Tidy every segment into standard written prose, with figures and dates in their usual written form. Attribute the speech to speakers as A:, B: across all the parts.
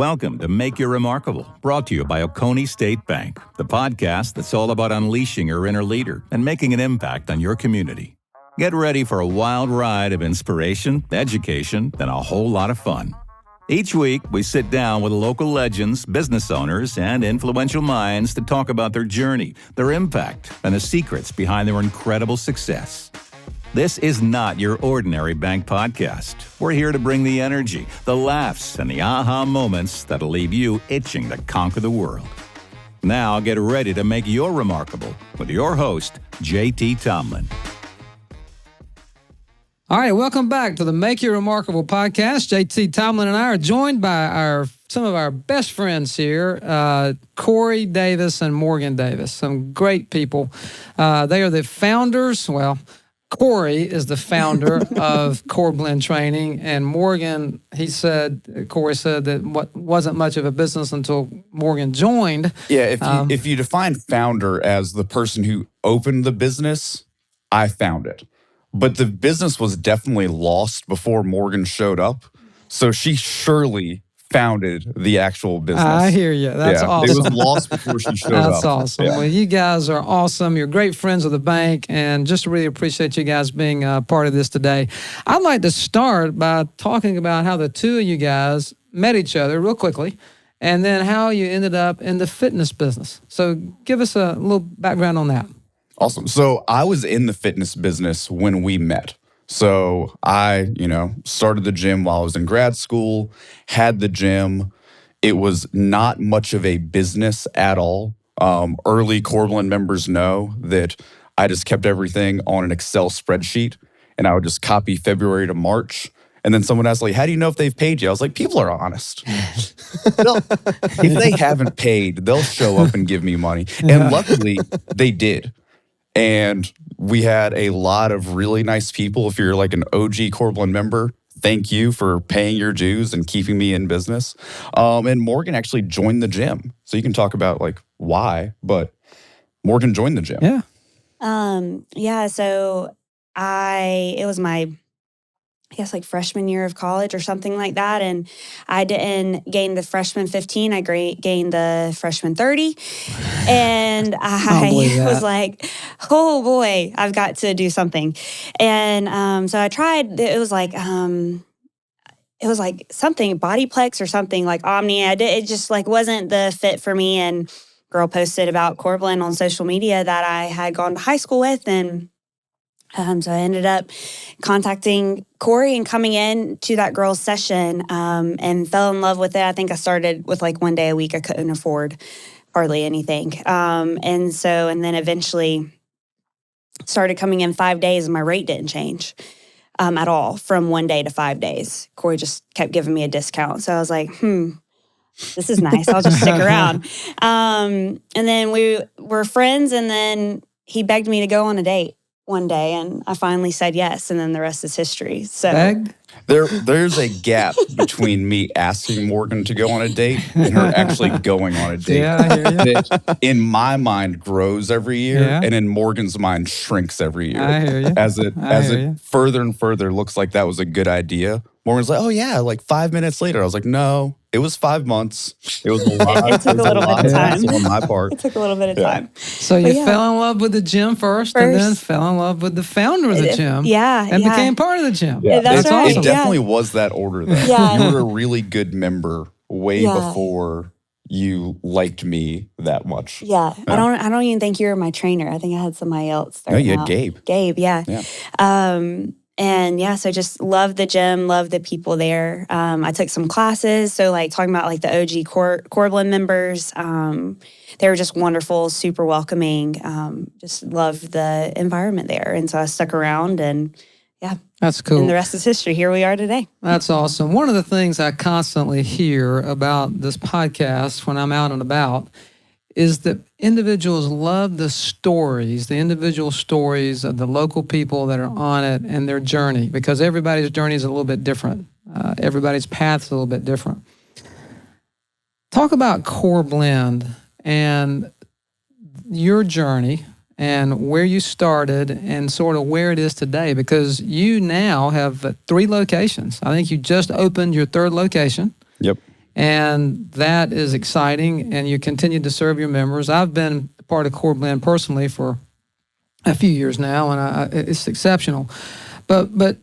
A: Welcome to Make You Remarkable, brought to you by Oconee State Bank, the podcast that's all about unleashing your inner leader and making an impact on your community. Get ready for a wild ride of inspiration, education, and a whole lot of fun. Each week, we sit down with local legends, business owners, and influential minds to talk about their journey, their impact, and the secrets behind their incredible success. This is not your ordinary bank podcast. We're here to bring the energy, the laughs, and the aha moments that'll leave you itching to conquer the world. Now get ready to make your remarkable with your host, JT Tomlin.
B: All right, welcome back to the Make You Remarkable podcast. JT Tomlin and I are joined by some of our best friends here, Corey Davis and Morgan Davis, some great people. They are the founders, Corey is the founder of Core Blend Training, and Morgan, Corey said that what wasn't much of a business until Morgan joined.
C: Yeah, if you define founder as the person who opened the business, I found it. But the business was definitely lost before Morgan showed up. So she surely founded the actual business.
B: I hear you. That's awesome.
C: It was lost before she showed up.
B: That's awesome. Yeah. Well, you guys are awesome. You're great friends of the bank, and just really appreciate you guys being part of this today. I'd like to start by talking about how the two of you guys met each other real quickly, and then how you ended up in the fitness business. So give us a little background on that.
C: Awesome. So I was in the fitness business when we met. So I, started the gym while I was in grad school, had the gym. It was not much of a business at all. Early Core Blend members know that I just kept everything on an Excel spreadsheet, and I would just copy February to March. And then someone asked, how do you know if they've paid you? I was like, people are honest. If they haven't paid, they'll show up and give me money. And luckily, they did. And we had a lot of really nice people. If you're like an OG Core Blend member, thank you for paying your dues and keeping me in business. And Morgan actually joined the gym. So you can talk about why, but Morgan joined the gym.
B: Yeah.
D: So it was my, freshman year of college or something like that. And I didn't gain the freshman 15. I gained the freshman 30. And I was like, oh boy, I've got to do something. And so I tried. It was like something, Bodyplex or something like Omni. It just wasn't the fit for me. And girl posted about Core Blend on social media that I had gone to high school with. And so I ended up contacting Corey and coming in to that girl's session and fell in love with it. I think I started with 1 day a week. I couldn't afford hardly anything. And then eventually started coming in 5 days, and my rate didn't change at all from 1 day to 5 days. Corey just kept giving me a discount. So I was like, this is nice. I'll just stick around. And then we were friends, and then he begged me to go on a date one day, and I finally said yes, and then the rest is history. So
C: there's a gap between me asking Morgan to go on a date and her actually going on a date.
B: Yeah, I hear you.
C: That in my mind grows every year, and in Morgan's mind shrinks every year.
B: I hear you.
C: As it further and further looks like that was a good idea. Morgan's like, oh yeah, 5 minutes later. I was like, no, it was 5 months. It was a lot.
D: It took a little bit of time
C: on my part.
D: It took a little bit of time.
B: So you fell in love with the gym first, and then fell in love with the founder of the gym.
D: And
B: became part of the gym.
D: Yeah, that's right.
C: It definitely was that order, though.
D: Yeah.
C: You were a really good member way before you liked me that much.
D: Yeah. I don't even think you were my trainer. I think I had somebody else.
C: No, you had Gabe.
D: Gabe, yeah. So just love the gym, love the people there. I took some classes. So talking about the OG Core Blend members, they were just wonderful, super welcoming. Just loved the environment there. And so I stuck around, and
B: that's cool.
D: And the rest is history. Here we are today.
B: That's awesome. One of the things I constantly hear about this podcast when I'm out and about is that individuals love the individual stories of the local people that are on it and their journey, because everybody's journey is a little bit different. Everybody's path is a little bit different. Talk about Core Blend and your journey and where you started and sort of where it is today, because you now have 3 locations. I think you just opened your 3rd location.
C: Yep.
B: And that is exciting, and you continue to serve your members. I've been part of Core Blend personally for a few years now, and it's exceptional. But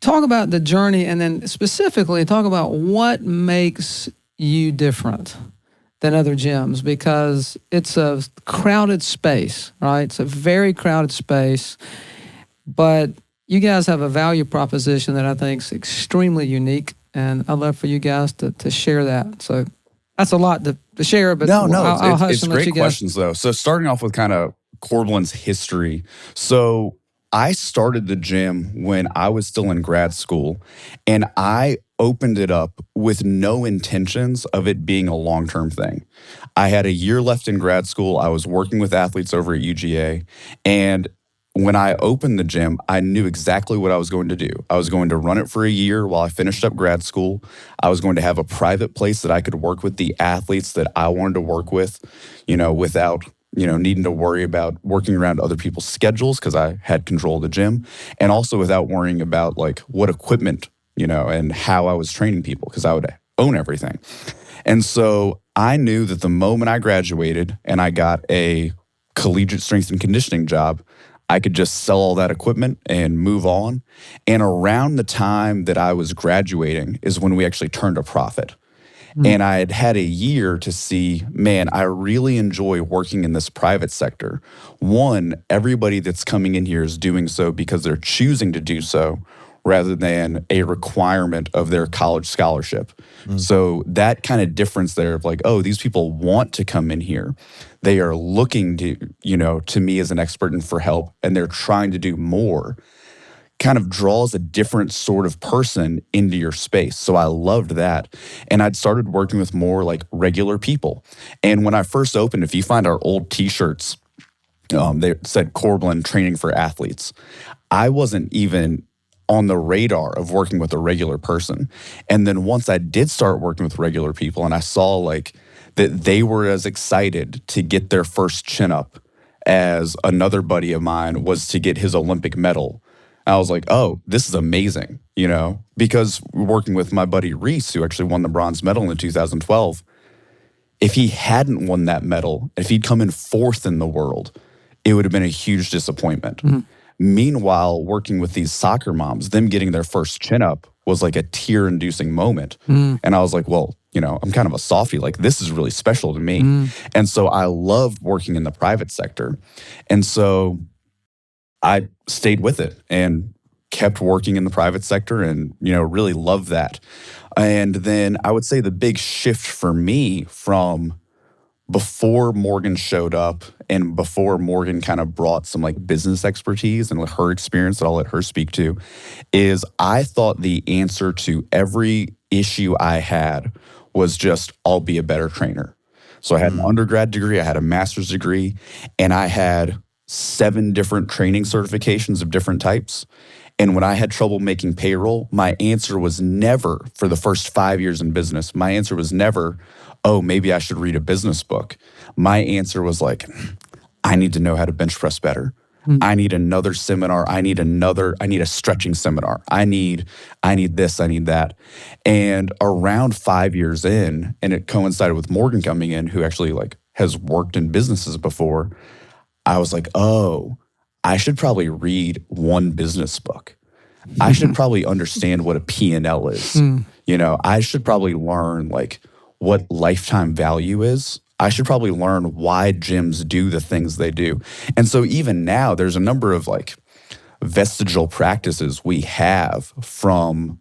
B: talk about the journey, and then specifically talk about what makes you different than other gyms, because it's a crowded space, right? It's a very crowded space, but you guys have a value proposition that I think is extremely unique, and I'd love for you guys to share that. So that's a lot to share, but
C: it's great questions though. So starting off with kind of Core Blend's history. So I started the gym when I was still in grad school, and I opened it up with no intentions of it being a long-term thing. I had a year left in grad school. I was working with athletes over at UGA, and when I opened the gym, I knew exactly what I was going to do. I was going to run it for a year while I finished up grad school. I was going to have a private place that I could work with the athletes that I wanted to work with, without needing to worry about working around other people's schedules, because I had control of the gym, and also without worrying about like what equipment, and how I was training people, because I would own everything. And so I knew that the moment I graduated and I got a collegiate strength and conditioning job, I could just sell all that equipment and move on. And around the time that I was graduating is when we actually turned a profit. And I had a year to see, man, I really enjoy working in this private sector. One, everybody that's coming in here is doing so because they're choosing to do so rather than a requirement of their college scholarship. So that kind of difference there of like, oh, these people want to come in here. They are looking to me as an expert and for help, and they're trying to do more, kind of draws a different sort of person into your space. So I loved that. And I'd started working with more like regular people. And when I first opened, if you find our old t-shirts, they said Core Blend Training for Athletes. I wasn't even on the radar of working with a regular person. And then once I did start working with regular people and I saw like that they were as excited to get their first chin up as another buddy of mine was to get his Olympic medal, I was like, oh, this is amazing, because working with my buddy Reese, who actually won the bronze medal in 2012, if he hadn't won that medal, if he'd come in fourth in the world, it would have been a huge disappointment. Meanwhile, working with these soccer moms, them getting their first chin up was like a tear-inducing moment. And I was like, well, I'm kind of a softie. Like, this is really special to me. And so I loved working in the private sector. And so I stayed with it and kept working in the private sector and, really loved that. And then I would say the big shift for me from before Morgan showed up and before Morgan kind of brought some like business expertise and her experience that I'll let her speak to, is I thought the answer to every issue I had was just, I'll be a better trainer. So I had an undergrad degree, I had a master's degree, and I had 7 different training certifications of different types. And when I had trouble making payroll, my answer was never, for the first 5 years in business, my answer was never, oh, maybe I should read a business book. My answer was like, I need to know how to bench press better. I need another seminar. I need a stretching seminar. I need this, I need that. And around 5 years in, and it coincided with Morgan coming in, who actually like has worked in businesses before, I was like, oh, I should probably read one business book. I should probably understand what a P&L is. I should probably learn like what lifetime value is. I should probably learn why gyms do the things they do. And so even now, there's a number of like vestigial practices we have from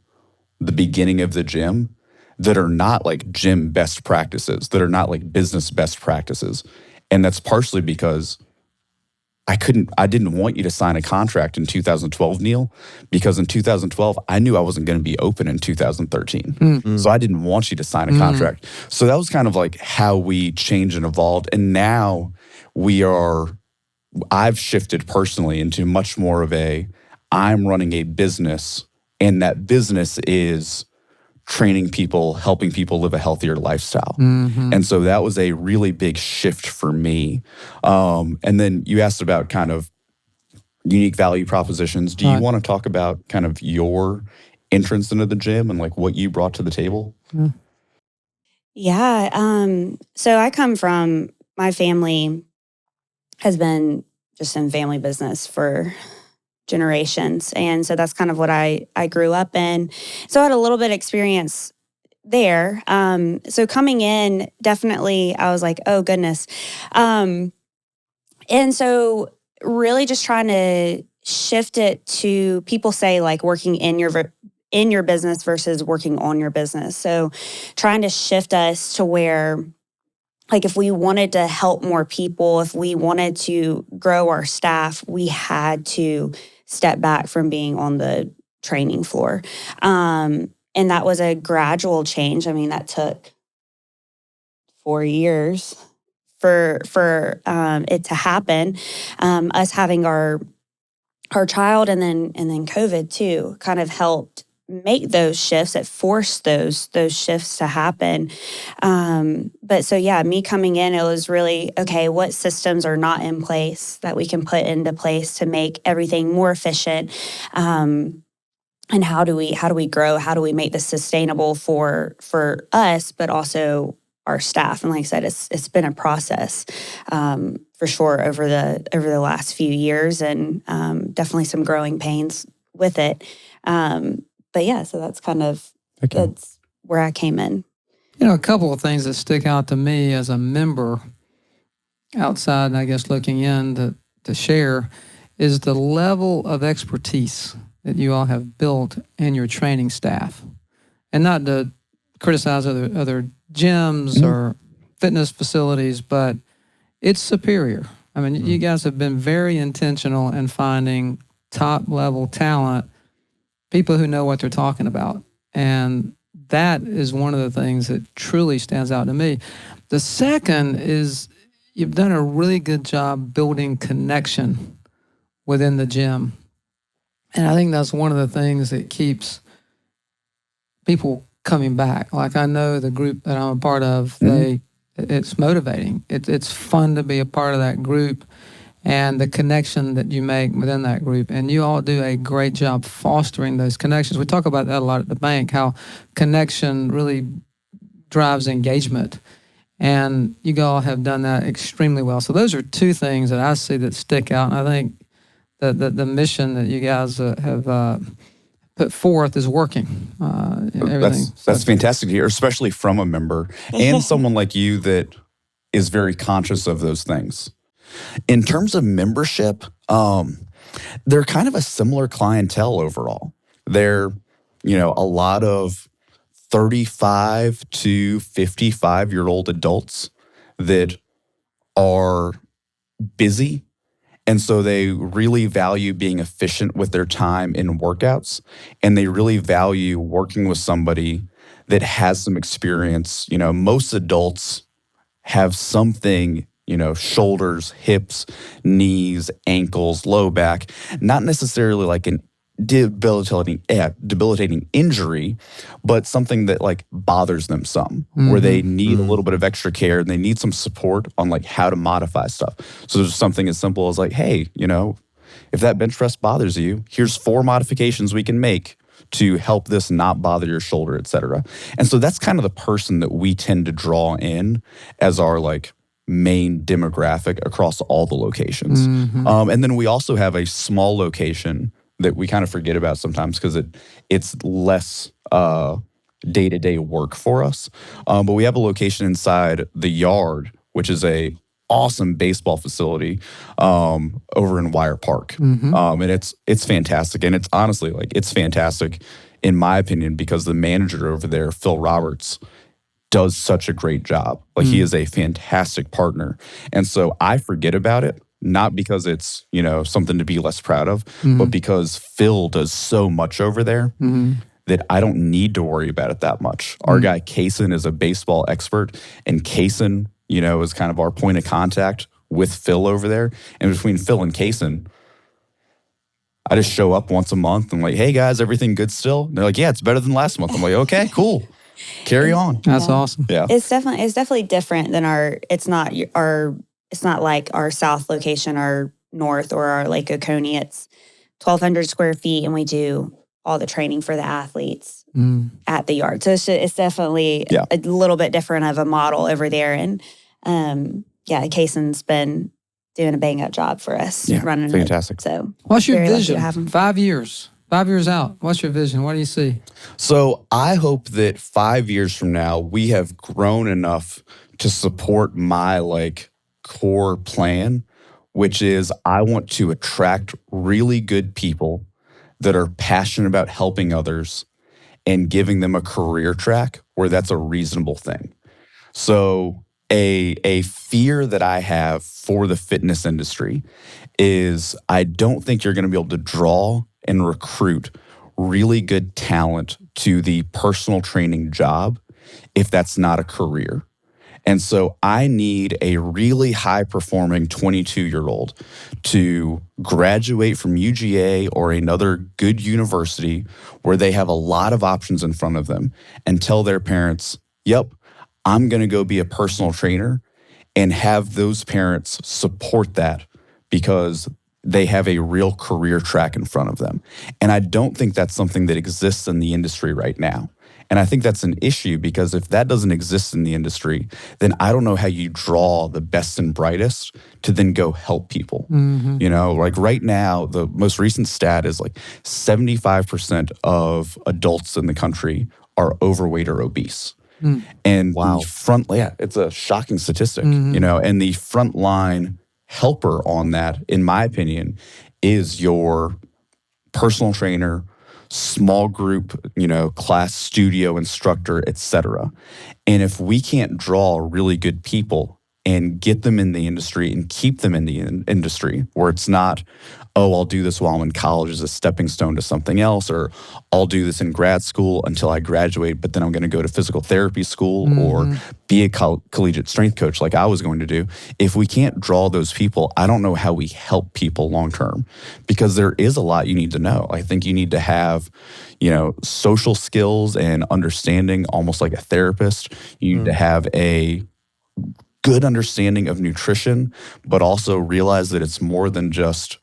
C: the beginning of the gym that are not like gym best practices, that are not like business best practices. And that's partially because I didn't want you to sign a contract in 2012, Neil, because in 2012, I knew I wasn't going to be open in 2013. So I didn't want you to sign a contract. So that was kind of like how we changed and evolved. And now I've shifted personally into much more of I'm running a business, and that business is training people, helping people live a healthier lifestyle. And so that was a really big shift for me. And then you asked about kind of unique value propositions. Do you want to talk about kind of your entrance into the gym and like what you brought to the table?
D: Yeah. So I come from, my family has been just in family business for generations. And so that's kind of what I grew up in. So I had a little bit of experience there. So coming in, definitely, I was like, oh goodness. And so really just trying to shift it to, people say like working in your business versus working on your business. So trying to shift us to where, like, if we wanted to help more people, if we wanted to grow our staff, we had to step back from being on the training floor. And that was a gradual change. I mean, that took 4 years for it to happen. Us having our child, and then COVID too, kind of helped make those shifts. It forced those shifts to happen. But so yeah, me coming in, it was really, okay, what systems are not in place that we can put into place to make everything more efficient? And how do we grow? How do we make this sustainable for us, but also our staff? And like I said, it's been a process for sure over the last few years, and definitely some growing pains with it. But yeah, so that's kind of that's where I came in.
B: A couple of things that stick out to me as a member outside, I guess, looking in to share, is the level of expertise that you all have built in your training staff. And not to criticize other gyms or fitness facilities, but it's superior. I mean, you guys have been very intentional in finding top-level talent, people who know what they're talking about. And that is one of the things that truly stands out to me. The second is you've done a really good job building connection within the gym. And I think that's one of the things that keeps people coming back. Like, I know the group that I'm a part of, it's motivating. It's fun to be a part of that group and the connection that you make within that group. And you all do a great job fostering those connections. We talk about that a lot at the bank, how connection really drives engagement. And you all have done that extremely well. So those are two things that I see that stick out. And I think the mission that you guys have put forth is working.
C: That's fantastic to hear, especially from a member and someone like you that is very conscious of those things. In terms of membership, they're kind of a similar clientele overall. They're, a lot of 35 to 55-year-old adults that are busy. And so they really value being efficient with their time in workouts. And they really value working with somebody that has some experience. Most adults have something, shoulders, hips, knees, ankles, low back, not necessarily like an debilitating injury, but something that like bothers them some, where they need a little bit of extra care and they need some support on like how to modify stuff. So there's something as simple as like, hey, if that bench press bothers you, here's 4 modifications we can make to help this not bother your shoulder, et cetera. And so that's kind of the person that we tend to draw in as our like main demographic across all the locations. And then we also have a small location that we kind of forget about sometimes because it's less day-to-day work for us. But we have a location inside the Yard, which is a awesome baseball facility over in Wire Park. And it's fantastic. And it's honestly, like, it's fantastic in my opinion because the manager over there, Phil Roberts, does such a great job. Like, he is a fantastic partner. And so I forget about it. Not because it's, something to be less proud of, but because Phil does so much over there that I don't need to worry about it that much. Our guy, Kaysen, is a baseball expert, and Kaysen, is kind of our point of contact with Phil over there. And between Phil and Kaysen, I just show up once a month and like, hey guys, everything good still? And they're like, yeah, it's better than last month. I'm like, okay, cool. Carry on.
B: That's awesome.
C: Yeah.
D: It's definitely different than it's not like our south location, our north, or our Lake Oconee. It's 1,200 square feet, and we do all the training for the athletes
B: Mm.
D: at the yard. So it's definitely
C: Yeah.
D: a little bit different of a model over there. And Kaysen's been doing a bang up job for us running
C: fantastic.
D: it. So
B: What's your
D: very lucky to have
B: vision?
D: him.
B: 5 years. 5 years out. What's your vision? What do you see?
C: So I hope that 5 years from now, we have grown enough to support my like core plan, which is I want to attract really good people that are passionate about helping others and giving them a career track where that's a reasonable thing. So a fear that I have for the fitness industry is I don't think you're going to be able to draw and recruit really good talent to the personal training job if that's not a career. And so I need a really high performing 22-year-old to graduate from UGA or another good university where they have a lot of options in front of them and tell their parents, yep, I'm going to go be a personal trainer, and have those parents support that because they have a real career track in front of them. And I don't think that's something that exists in the industry right now. And I think that's an issue because if that doesn't exist in the industry, then I don't know how you draw the best and brightest to then go help people.
B: Mm-hmm.
C: You know, like right now, the most recent stat is like 75% of adults in the country are overweight or obese.
B: Mm.
C: And it's a shocking statistic, you know, and the frontline helper on that, in my opinion, is your personal trainer, small group, you know, class studio instructor, etc. And if we can't draw really good people and get them in the industry and keep them in the industry where it's not, oh, I'll do this while I'm in college as a stepping stone to something else, or I'll do this in grad school until I graduate, but then I'm going to go to physical therapy school or be a collegiate strength coach like I was going to do. If we can't draw those people, I don't know how we help people long term, because there is a lot you need to know. I think you need to have, you know, social skills and understanding, almost like a therapist. You need to have a good understanding of nutrition, but also realize that it's more than just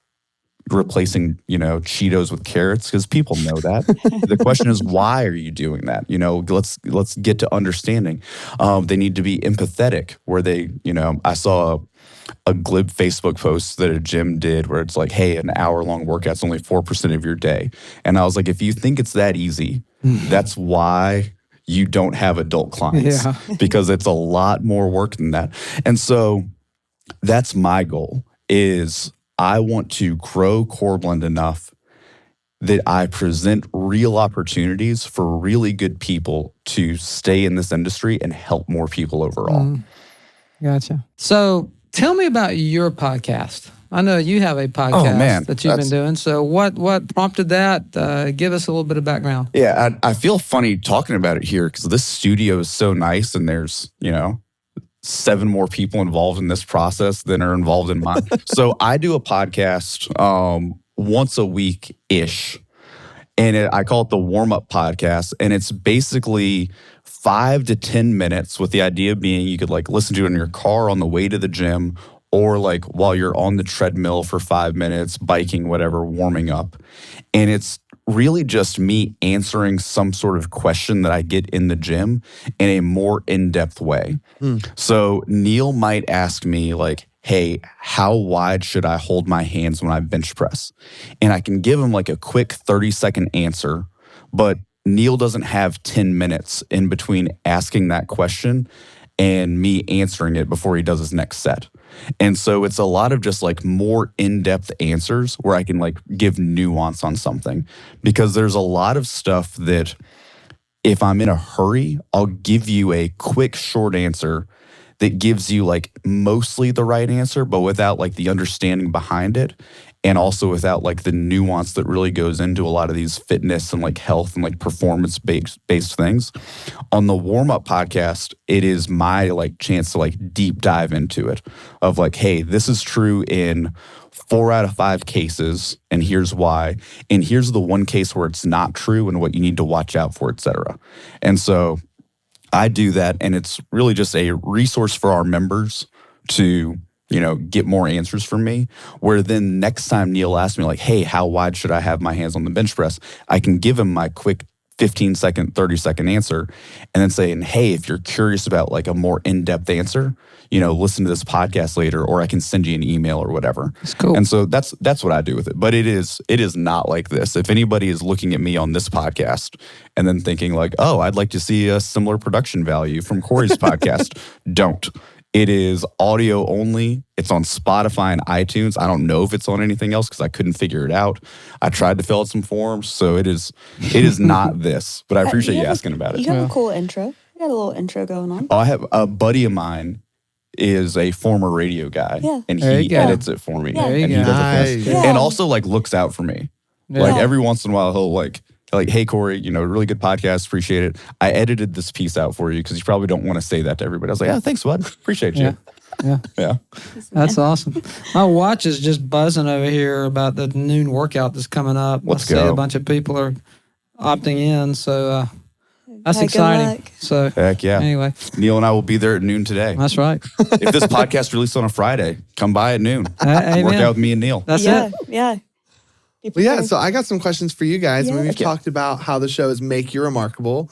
C: replacing, you know, Cheetos with carrots, because people know that. The question is, why are you doing that? You know, let's get to understanding. They need to be empathetic, where they, you know, I saw a glib Facebook post that a gym did where it's like, hey, an hour-long workout's only 4% of your day. And I was like, if you think it's that easy, that's why you don't have adult clients, because it's a lot more work than that. And so that's my goal, is I want to grow Coreblend enough that I present real opportunities for really good people to stay in this industry and help more people overall.
B: Gotcha. So tell me about your podcast. I know you have a podcast that you've been doing. So what prompted that? Give us a little bit of background.
C: Yeah, I feel funny talking about it here because this studio is so nice, and there's, you know, 7 more people involved in this process than are involved in mine. So I do a podcast once a week-ish, and I call it the warm-up podcast, and it's basically 5 to 10 minutes, with the idea being you could like listen to it in your car on the way to the gym, or like while you're on the treadmill for 5 minutes, biking, whatever, warming up. And it's really just me answering some sort of question that I get in the gym in a more in-depth way. So Neil might ask me like, hey, how wide should I hold my hands when I bench press? And I can give him like a quick 30-second answer, but Neil doesn't have 10 minutes in between asking that question and me answering it before he does his next set. And so it's a lot of just like more in-depth answers where I can like give nuance on something, because there's a lot of stuff that if I'm in a hurry, I'll give you a quick short answer that gives you like mostly the right answer, but without like the understanding behind it. And also without like the nuance that really goes into a lot of these fitness and like health and like performance-based things. On the warm-up podcast, it is my like chance to like deep dive into it of like, hey, this is true in 4 out of 5 cases, and here's why. And here's the one case where it's not true and what you need to watch out for, et cetera. And so I do that, and it's really just a resource for our members to, get more answers from me. Where then next time Neil asks me like, hey, how wide should I have my hands on the bench press? I can give him my quick 15-second, 30-second answer and then saying, hey, if you're curious about like a more in-depth answer, listen to this podcast later, or I can send you an email or whatever.
B: That's cool.
C: And so that's what I do with it. But it is not like this. If anybody is looking at me on this podcast and then thinking like, oh, I'd like to see a similar production value from Corey's podcast, don't. It is audio only. It's on Spotify and iTunes. I don't know if it's on anything else because I couldn't figure it out. I tried to fill out some forms, so it is not this. But I appreciate you asking about it.
D: You have a cool intro. You got a little intro going on.
C: Oh, I have a buddy of mine is a former radio guy, and he edits it for me.
D: Yeah.
C: And he does it for us. And also like looks out for me.
B: Yeah.
C: Like every once in a while he'll like, hey, Corey, really good podcast. Appreciate it. I edited this piece out for you because you probably don't want to say that to everybody. I was like, yeah, thanks, bud. Appreciate you.
B: Yeah. That's awesome. My watch is just buzzing over here about the noon workout that's coming up.
C: Let's
B: I see
C: go.
B: a bunch of people are opting in, so that's
D: Good
B: exciting.
D: luck.
B: So
C: Heck yeah.
B: anyway,
C: Neil and I will be there at noon today.
B: that's right.
C: If this podcast released on a Friday, come by at noon.
B: Amen.
C: Work out with me and Neil.
B: That's
D: Yeah.
B: it.
D: Yeah.
E: Well, yeah, so I got some questions for you guys.
D: Yeah.
E: We've talked about how the show is Make You Remarkable,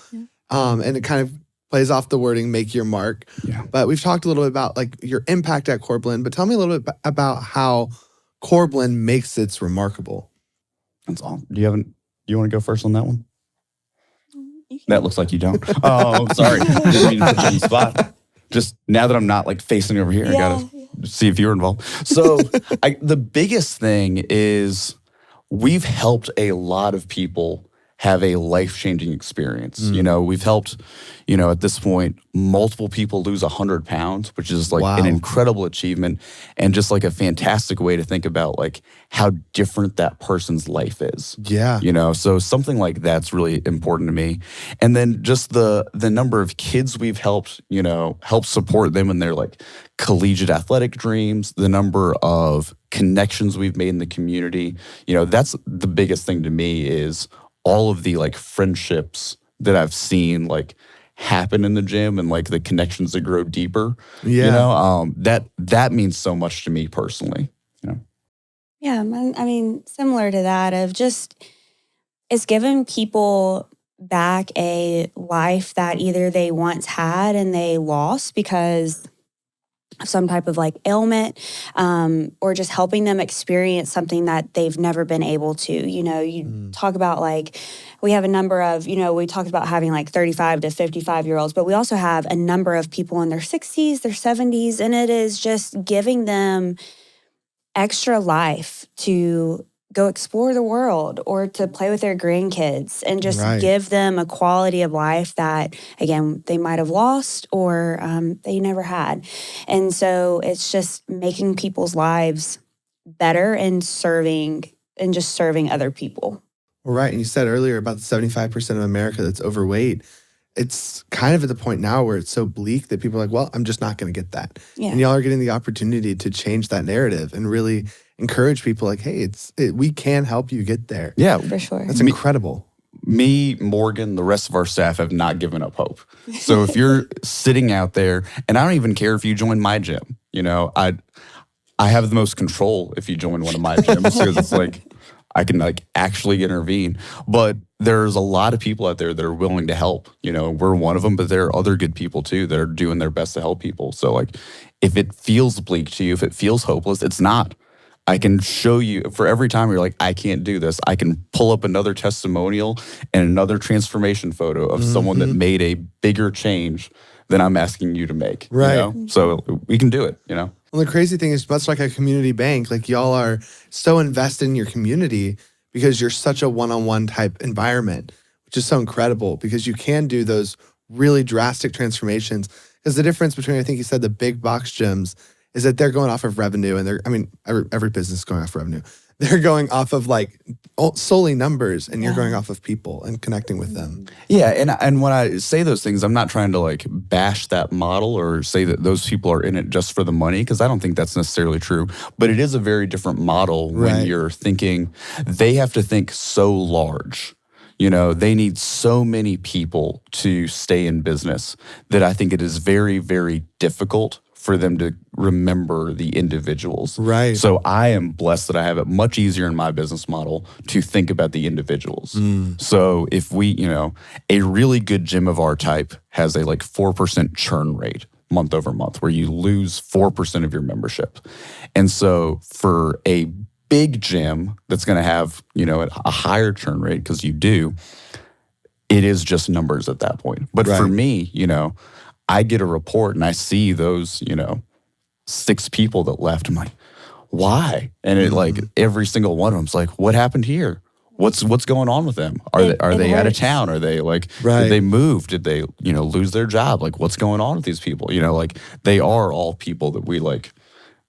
E: and it kind of plays off the wording Make Your Mark.
C: Yeah.
E: But we've talked a little bit about like your impact at Corblend, but tell me a little bit about how Corblend makes its remarkable.
C: That's all. You want to go first on that one? That looks like you don't. Oh, sorry. Didn't mean to put you on the spot. Just now that I'm not like facing over here, I gotta see if you're involved. So the biggest thing is we've helped a lot of people have a life-changing experience. We've helped, at this point, multiple people lose 100 pounds, which is like an incredible achievement and just like a fantastic way to think about like how different that person's life is.
E: Yeah.
C: So something like that's really important to me. And then just the number of kids we've helped, help support them in their like collegiate athletic dreams, the number of connections we've made in the community, that's the biggest thing to me is all of the like friendships that I've seen like happen in the gym and like the connections that grow deeper.
E: Yeah.
C: That means so much to me personally.
D: Yeah, I mean, similar to that of just, it's given people back a life that either they once had and they lost because of some type of like ailment, or just helping them experience something that they've never been able to. You talk about like, we have a number of, we talked about having like 35 to 55-year-olds, but we also have a number of people in their 60s, their 70s, and it is just giving them extra life to go explore the world or to play with their grandkids and just give them a quality of life that, again, they might have lost or they never had. And so it's just making people's lives better and serving other people.
E: Right. And you said earlier about the 75% of America that's overweight. It's kind of at the point now where it's so bleak that people are like, well, I'm just not going to get that.
D: Yeah.
E: And y'all are getting the opportunity to change that narrative and really encourage people like, hey, we can help you get there.
C: Yeah.
D: For sure.
E: That's incredible.
C: Me, Morgan, the rest of our staff have not given up hope. So if you're sitting out there, and I don't even care if you join my gym, I have the most control if you join one of my gyms because it's like, I can like actually intervene. But there's a lot of people out there that are willing to help. We're one of them, but there are other good people too that are doing their best to help people. So like, if it feels bleak to you, if it feels hopeless, it's not. I can show you for every time you're like, I can't do this. I can pull up another testimonial and another transformation photo of someone that made a bigger change than I'm asking you to make.
E: Right.
C: So we can do it,
E: Well, the crazy thing is, much like a community bank, like y'all are so invested in your community because you're such a one-on-one type environment, which is so incredible because you can do those really drastic transformations. Because the difference between, I think you said, the big box gyms is that they're going off of revenue and every business is going off revenue. They're going off of like solely numbers and you're going off of people and connecting with them.
C: Yeah. And when I say those things, I'm not trying to like bash that model or say that those people are in it just for the money, because I don't think that's necessarily true. But it is a very different model when you're thinking they have to think so large. They need so many people to stay in business that I think it is very, very difficult for them to remember the individuals.
E: Right.
C: So I am blessed that I have it much easier in my business model to think about the individuals. So if we, a really good gym of our type has a 4% churn rate month over month, where you lose 4% of your membership. And so for a big gym that's going to have, a higher churn rate, because you do, it is just numbers at that point. But for me, I get a report and I see those, 6 people that left. I'm like, why? And it every single one of them's like, what happened here? What's going on with them? Are they out of town? Are they did they move? Did they, lose their job? What's going on with these people? They are all people that we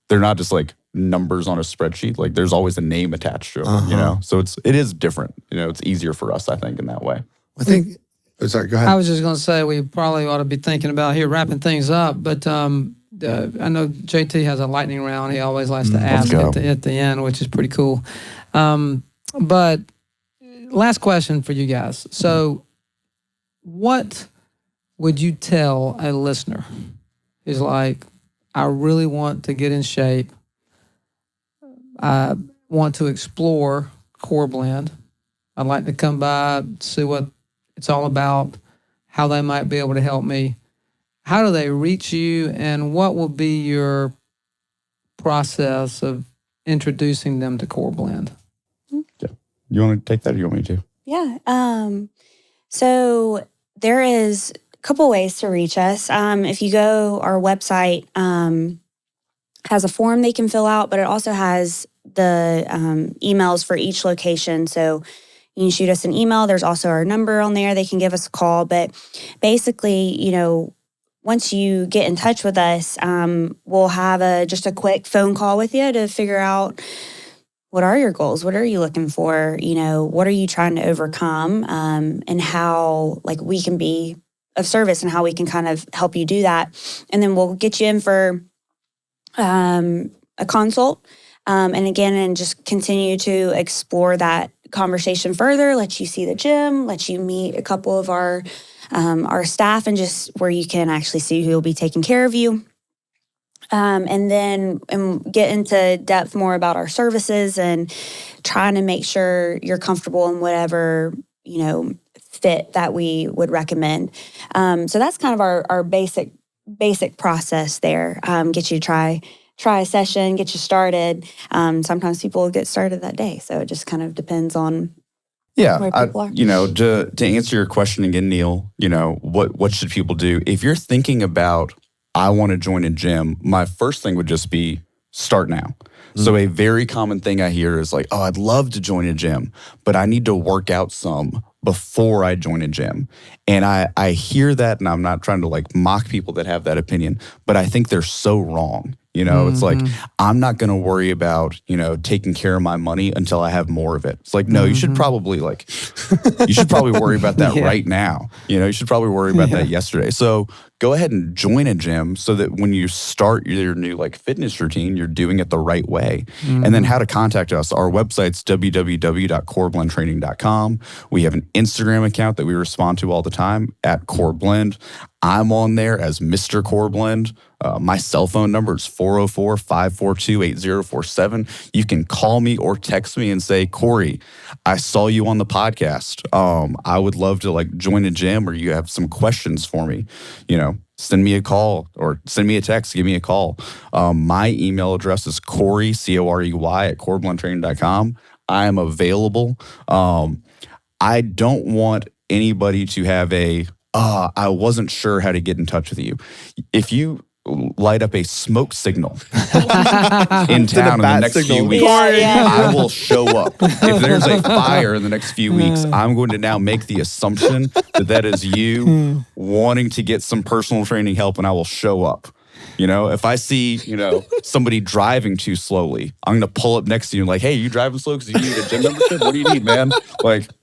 C: they're not just numbers on a spreadsheet. There's always a name attached to them, So it is different. It's easier for us, I think, in that way.
E: I think, sorry, go ahead.
B: I was just going to say we probably ought to be thinking about here wrapping things up, but I know JT has a lightning round. He always likes to ask at the end, which is pretty cool. But last question for you guys. So what would you tell a listener who's like, I really want to get in shape. I want to explore Core Blend. I'd like to come by, see what it's all about, how they might be able to help me. How do they reach you, and what will be your process of introducing them to Core Blend?
C: Yeah. You want to take that, or you want me to?
D: Yeah. So there is a couple ways to reach us. If you go, our website has a form they can fill out, but it also has the emails for each location. So you can shoot us an email. There's also our number on there. They can give us a call. But basically, once you get in touch with us, we'll have just a quick phone call with you to figure out what are your goals? What are you looking for? What are you trying to overcome? And how we can be of service and how we can kind of help you do that. And then we'll get you in for a consult. And just continue to explore that conversation further, let you see the gym, let you meet a couple of our staff, and just where you can actually see who will be taking care of you. And then get into depth more about our services and trying to make sure you're comfortable in whatever, fit that we would recommend. So that's kind of our basic process there. Get you to try a session, get you started. Sometimes people get started that day. So it just kind of depends on where people are.
C: To answer your question again, Neil, what should people do? If you're thinking about, I want to join a gym, my first thing would just be start now. So a very common thing I hear is I'd love to join a gym, but I need to work out some before I join a gym. And I hear that, and I'm not trying to mock people that have that opinion, but I think they're so wrong. It's I'm not going to worry about, taking care of my money until I have more of it. It's no, you should probably you should probably worry about that right now. You should probably worry about that yesterday. So go ahead and join a gym so that when you start your new fitness routine, you're doing it the right way. And then how to contact us. Our website's www.coreblendtraining.com. We have an Instagram account that we respond to all the time at Core Blend. I'm on there as Mr. Core Blend. My cell phone number is 404-542-8047. You can call me or text me and say, Corey, I saw you on the podcast. I would love to join a gym, or you have some questions for me. Send me a call or send me a text, give me a call. My email address is Corey, Corey, at coreblendtraining.com. I am available. I don't want anybody to have I wasn't sure how to get in touch with you. If you light up a smoke signal in town in the next few weeks, I will show up. If there's a fire in the next few weeks, I'm going to now make the assumption that is you wanting to get some personal training help, and I will show up. If I see, somebody driving too slowly, I'm going to pull up next to you and hey, you driving slow because you need a gym membership? What do you need, man?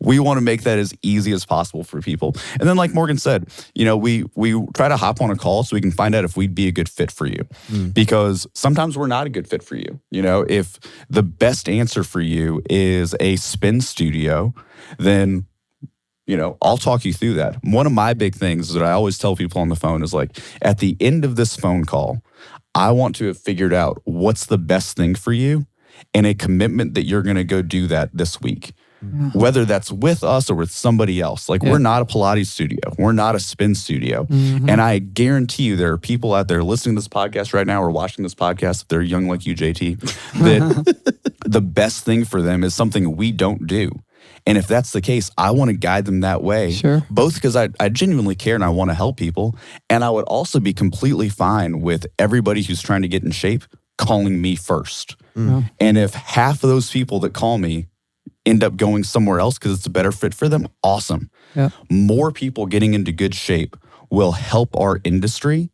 C: We want to make that as easy as possible for people. And then like Morgan said, we try to hop on a call so we can find out if we'd be a good fit for you. Because sometimes we're not a good fit for you. If the best answer for you is a spin studio, then I'll talk you through that. One of my big things that I always tell people on the phone is at the end of this phone call, I want to have figured out what's the best thing for you and a commitment that you're going to go do that this week.
B: Yeah.
C: Whether that's with us or with somebody else. Like, we're not a Pilates studio. We're not a spin studio. And I guarantee you there are people out there listening to this podcast right now or watching this podcast, if they're young like you, JT, that the best thing for them is something we don't do. And if that's the case, I want to guide them that way.
B: Sure.
C: Both because I genuinely care and I want to help people. And I would also be completely fine with everybody who's trying to get in shape calling me first. And if half of those people that call me end up going somewhere else because it's a better fit for them, awesome.
B: Yeah.
C: More people getting into good shape will help our industry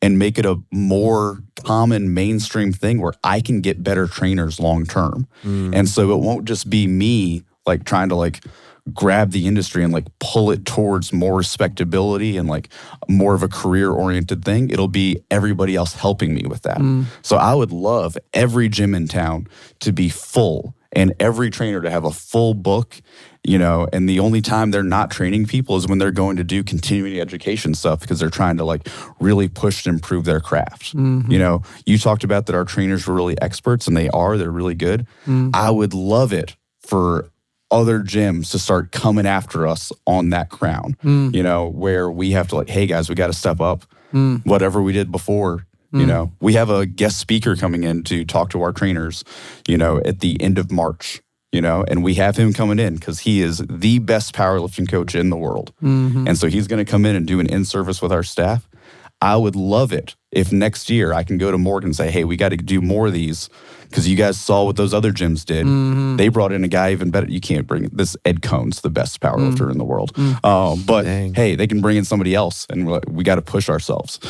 C: and make it a more common mainstream thing where I can get better trainers long term. And so it won't just be me like trying to like grab the industry and like pull it towards more respectability and like more of a career oriented thing. It'll be everybody else helping me with that. So I would love every gym in town to be full and every trainer to have a full book, you know, and the only time they're not training people is when they're going to do continuing education stuff because they're trying to like really push and improve their craft. You know, you talked about that our trainers were really experts, and they're really good. I would love it for other gyms to start coming after us on that crown, you know, where we have to like, hey guys, we got to step up whatever we did before. You know, we have a guest speaker coming in to talk to our trainers, you know, at the end of March, you know, and we have him coming in because he is the best powerlifting coach in the world. And so he's going to come in and do an in-service with our staff. I would love it if next year I can go to Morgan and say, hey, we got to do more of these because you guys saw what those other gyms did. They brought in a guy even better. You can't bring this. Ed Cohn's the best powerlifter in the world. But hey, they can bring in somebody else, and we got to push ourselves.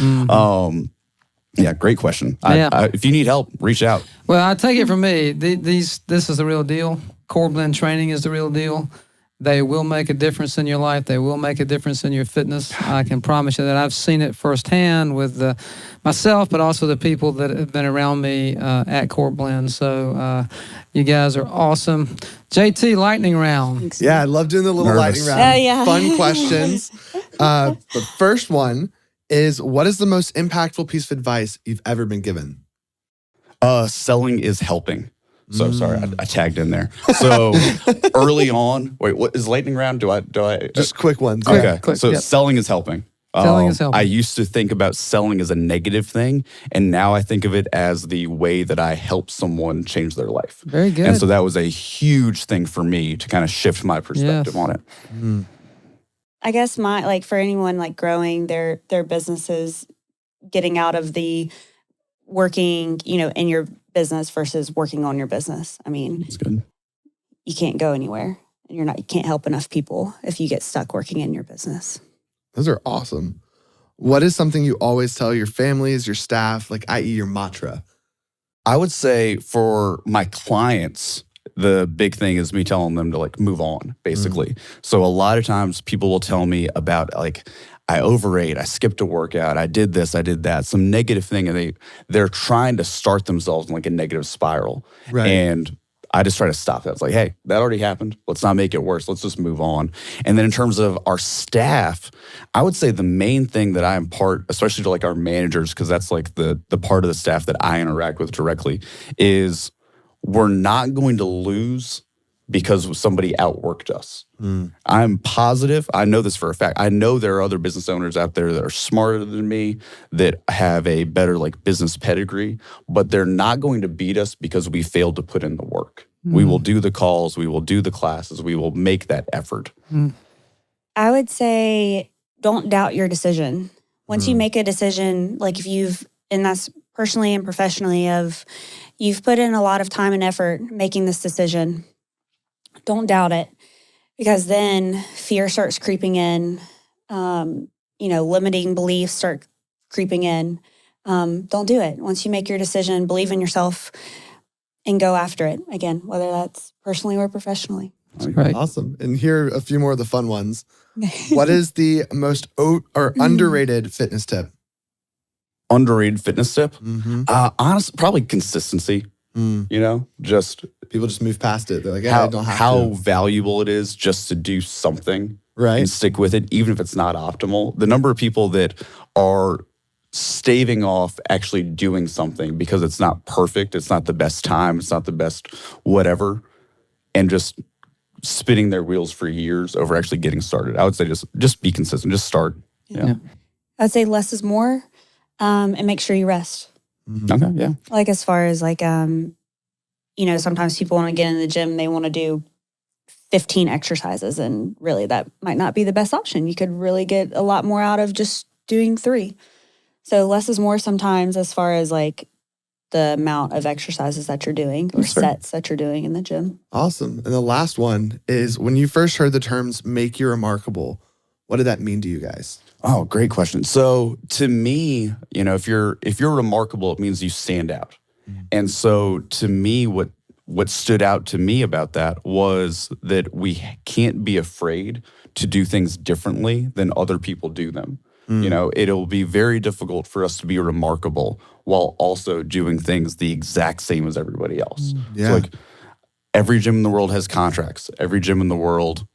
C: Yeah, great question. If you need help, reach out.
B: Well, I take it from me. This is the real deal. Core Blend training is the real deal. They will make a difference in your life. They will make a difference in your fitness. I can promise you that. I've seen it firsthand with myself, but also the people that have been around me at Core Blend. So you guys are awesome. JT, lightning round.
D: Thanks.
E: Yeah, I love doing the little lightning round.
D: Yeah.
E: Fun questions. The first one is, what is the most impactful piece of advice you've ever been given?
C: Selling is helping. So sorry, I tagged in there. So early on, wait, what is lightning round? Do I
E: Just quick ones.
C: Okay.
B: Quick,
C: So
B: yep.
C: selling is helping.
B: Selling is helping.
C: I used to think about selling as a negative thing, and now I think of it as the way that I help someone change their life.
B: Very good.
C: And so that was a huge thing for me to kind of shift my perspective on it.
D: I guess for anyone like growing their businesses, getting out of the working, you know, in your business versus working on your business. I mean,
C: That's good.
D: you can't go anywhere, and you can't help enough people if you get stuck working in your business.
E: Those are awesome. What is something you always tell your families, your staff, like i.e. your mantra?
C: I would say for my clients, the big thing is me telling them to like move on, basically. So a lot of times people will tell me about like, I overate, I skipped a workout, I did this, I did that, some negative thing, and they're trying to start themselves in like a negative spiral.
E: Right.
C: And I just try to stop that. It's like, hey, that already happened. Let's not make it worse. Let's just move on. And then in terms of our staff, I would say the main thing that I impart, especially to like our managers, because that's like the part of the staff that I interact with directly, is we're not going to lose because somebody outworked us. I'm positive. I know this for a fact. I know there are other business owners out there that are smarter than me, that have a better like business pedigree, but they're not going to beat us because we failed to put in the work. We will do the calls. We will do the classes. We will make that effort.
D: I would say don't doubt your decision. Once you make a decision, like and that's personally and professionally, you've put in a lot of time and effort making this decision, don't doubt it, because then fear starts creeping in, limiting beliefs start creeping in. Don't do it. Once you make your decision, believe in yourself and go after it. Again, whether that's personally or professionally.
B: That's great.
E: Awesome. And here are a few more of the fun ones. What is the most underrated fitness tip?
C: Underrated fitness tip? Honestly, probably consistency. Just
E: People just move past it. They're like, I don't have
C: how
E: to.
C: valuable it is just to do something
E: Right.
C: and stick with it, even if it's not optimal. The number of people that are staving off actually doing something because it's not perfect, it's not the best time, it's not the best whatever, and just spinning their wheels for years over actually getting started. I would say just be consistent, just start. Yeah.
D: I'd say less is more, and make sure you rest.
C: Okay, yeah.
D: Like as far as like, sometimes people want to get in the gym, they want to do 15 exercises, and really that might not be the best option. You could really get a lot more out of just doing 3. So less is more sometimes as far as like the amount of exercises that you're doing or sets that you're doing in the gym.
E: Awesome. And the last one is, when you first heard the terms "make you remarkable," what did that mean to you guys?
C: Oh, great question. So to me, if you're remarkable, it means you stand out. And so to me, what stood out to me about that was that we can't be afraid to do things differently than other people do them. It'll be very difficult for us to be remarkable while also doing things the exact same as everybody else.
E: Yeah.
C: So like every gym in the world has contracts. Every gym in the world,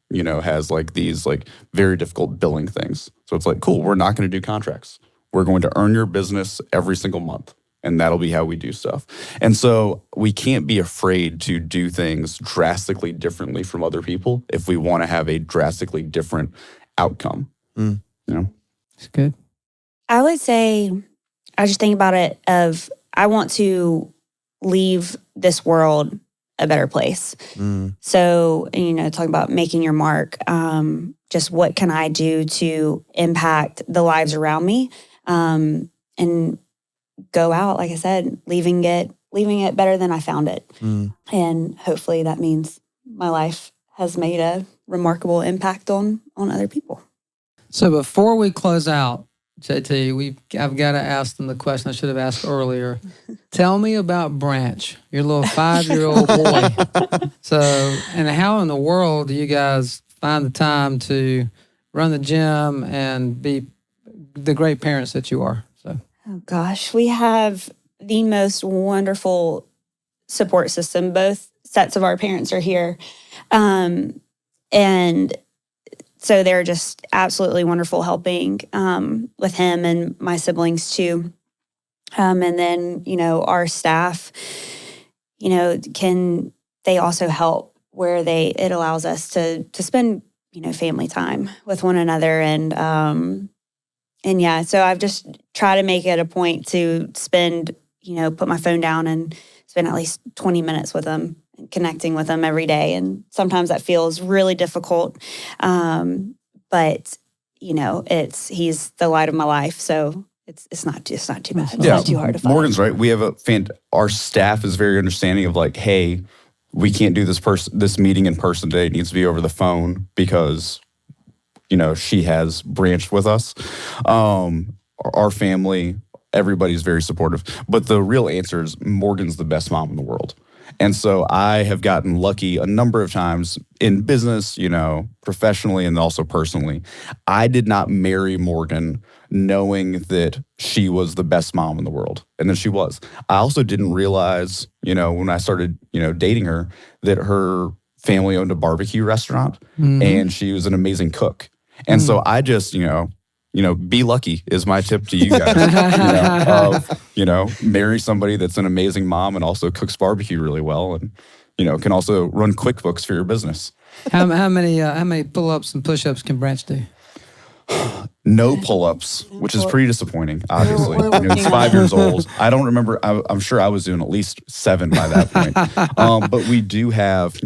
C: has like these like very difficult billing things. So it's like, cool, we're not going to do contracts. We're going to earn your business every single month. And that'll be how we do stuff. And so we can't be afraid to do things drastically differently from other people if we want to have a drastically different outcome.
B: It's good.
D: I would say, I just think about it of, I want to leave this world a better place. So, talking about making your mark, just what can I do to impact the lives around me, and go out, like I said, leaving it better than I found it. And hopefully that means my life has made a remarkable impact on other people.
B: So before we close out, JT, I've got to ask them the question I should have asked earlier. Tell me about Branch, your little 5-year-old boy. So, and how in the world do you guys find the time to run the gym and be the great parents that you are? So,
D: oh gosh, we have the most wonderful support system. Both sets of our parents are here, and so they're just absolutely wonderful helping with him and my siblings too. And then, our staff, they also help where it allows us to spend, family time with one another. And yeah, so I've just tried to make it a point to spend, put my phone down and spend at least 20 minutes with them, connecting with them every day. And sometimes that feels really difficult. But he's the light of my life. So it's not too bad. It's not too hard to find.
C: Morgan's right. We have our staff is very understanding of like, hey, we can't do this meeting in person today. It needs to be over the phone because, she has branched with us. Our family, everybody's very supportive. But the real answer is Morgan's the best mom in the world. And so I have gotten lucky a number of times in business, professionally and also personally. I did not marry Morgan knowing that she was the best mom in the world. And then she was. I also didn't realize, when I started, dating her, that her family owned a barbecue restaurant and she was an amazing cook. And so I just, be lucky is my tip to you guys. Marry somebody that's an amazing mom and also cooks barbecue really well, and can also run QuickBooks for your business.
B: How many pull-ups and push-ups can Branch do?
C: No pull-ups, which is pretty disappointing. Obviously, he's 5 years old. I don't remember. I'm sure I was doing at least 7 by that point. But we do have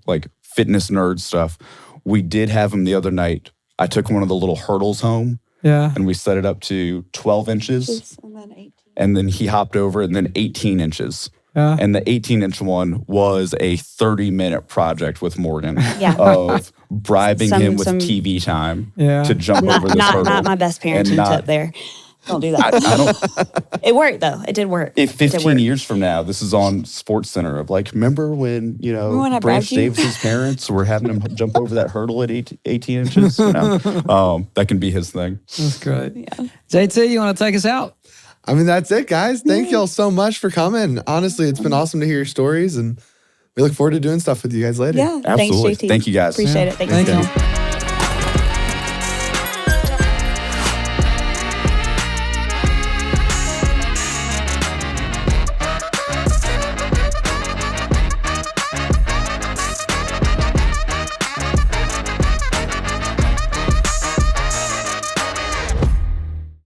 C: like fitness nerd stuff. We did have him the other night. I took one of the little hurdles home.
B: Yeah.
C: And we set it up to 12 inches.
D: And then 18.
C: And then he hopped over and then 18 inches.
B: Yeah.
C: And the 18-inch one was a 30-minute project with Morgan of bribing him with TV time to jump over this hurdle.
D: Not my best parenting tip there. Don't do that.
C: I don't.
D: It worked though. It did work.
C: If 15 years from now, this is on Sports Center of like, remember when Branch Davis's parents were having him jump over that hurdle at 18 inches? That can be his thing.
B: That's great.
D: Yeah.
B: JT, you want to take us out?
E: I mean, that's it, guys. Thank y'all so much for coming. Honestly, it's been awesome to hear your stories, and we look forward to doing stuff with you guys later.
D: Yeah,
C: Absolutely.
D: Thanks, JT.
C: Thank you, guys.
D: Appreciate it. Thank you.